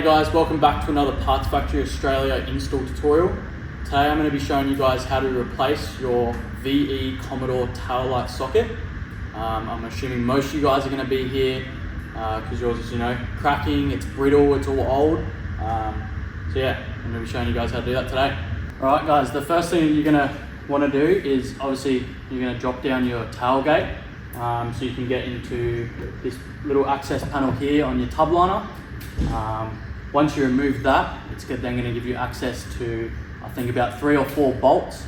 G'day guys, welcome back to another Parts Factory Australia install tutorial. Today I'm going to be showing you guys how to replace your VE Commodore tail light socket. I'm assuming most of you guys are going to be here because yours is, cracking, it's brittle, it's all old. So yeah, I'm going to be showing you guys how to do that today. Alright guys, the first thing you're going to want to do is obviously you're going to drop down your tailgate so you can get into this little access panel here on your tub liner. Once you remove that, it's then going to give you access to, I think, about 3 or 4 bolts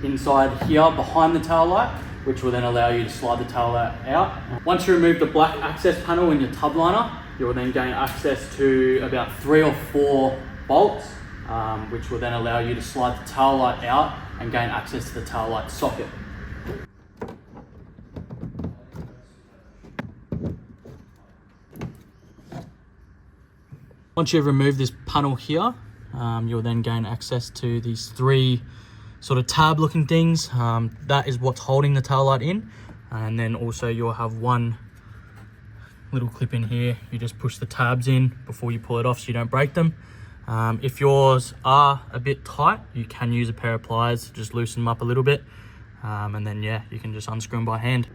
inside here behind the tail light, which will then allow you to slide the tail light out. Once you remove the black access panel in your tub liner, you will then gain access to about 3 or 4 bolts, which will then allow you to slide the tail light out and gain access to the tail light socket. Once you've removed this panel here, you'll then gain access to these 3 sort of tab looking things. That is what's holding the tail light in. And then also you'll have one little clip in here. You just push the tabs in before you pull it off so you don't break them. If yours are a bit tight, you can use a pair of pliers to just loosen them up a little bit. And then yeah, you can just unscrew them by hand.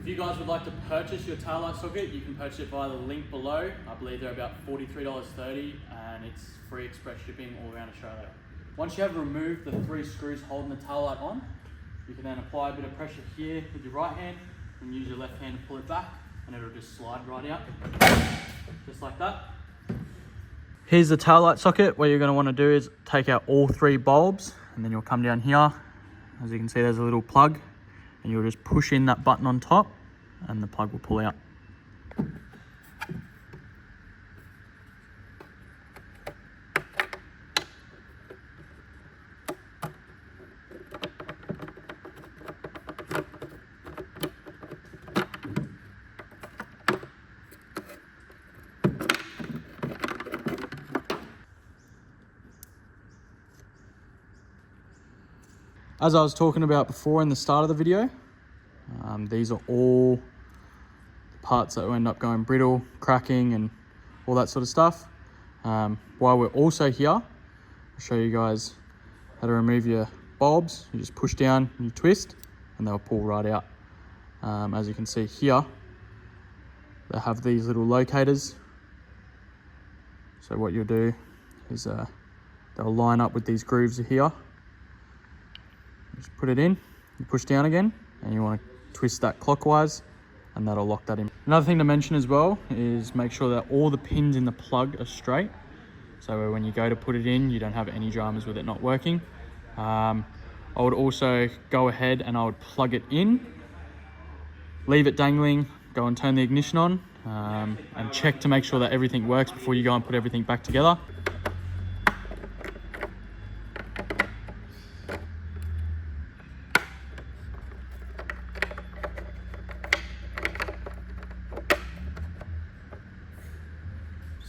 If you guys would like to purchase your tail light socket, you can purchase it via the link below. I believe they're about $43.30 and it's free express shipping all around Australia. Once you have removed the 3 screws holding the tail light on, you can then apply a bit of pressure here with your right hand and use your left hand to pull it back and it'll just slide right out, just like that. Here's the tail light socket. What you're going to want to do is take out all 3 bulbs and then you'll come down here. As you can see, there's a little plug and you'll just push in that button on top and the plug will pull out. As I was talking about before in the start of the video, these are all parts that will end up going brittle, cracking and all that sort of stuff. While we're also here, I'll show you guys how to remove your bulbs. You just push down and you twist and they'll pull right out. As you can see here, they have these little locators. So what you'll do is they'll line up with these grooves here. Just put it in, you push down again, and you want to twist that clockwise, and that'll lock that in. Another thing to mention as well is make sure that all the pins in the plug are straight. So when you go to put it in, you don't have any dramas with it not working. I would also go ahead and I would plug it in, leave it dangling, go and turn the ignition on, and check to make sure that everything works before you go and put everything back together.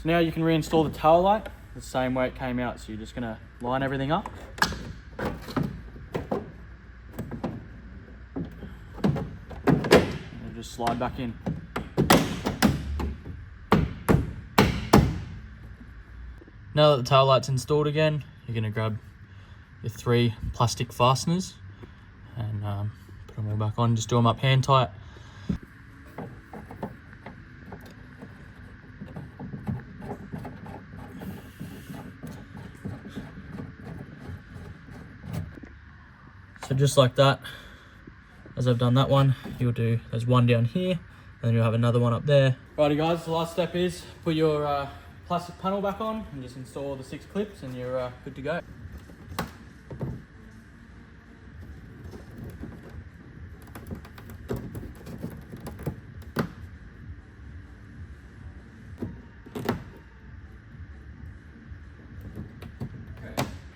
So now you can reinstall the tail light the same way it came out. So you're just going to line everything up. And just slide back in. Now that the tail light's installed again, you're going to grab your 3 plastic fasteners and put them all back on. Just do them up hand tight. So just like that, as I've done that one, there's one down here, and then you'll have another one up there. Righty guys, the last step is put your plastic panel back on and just install the 6 clips and you're good to go.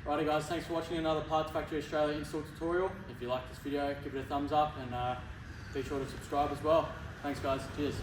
Righty guys, thanks for watching another Parts Factory Australia install tutorial. If you like this video, give it a thumbs up and be sure to subscribe as well. Thanks guys, cheers.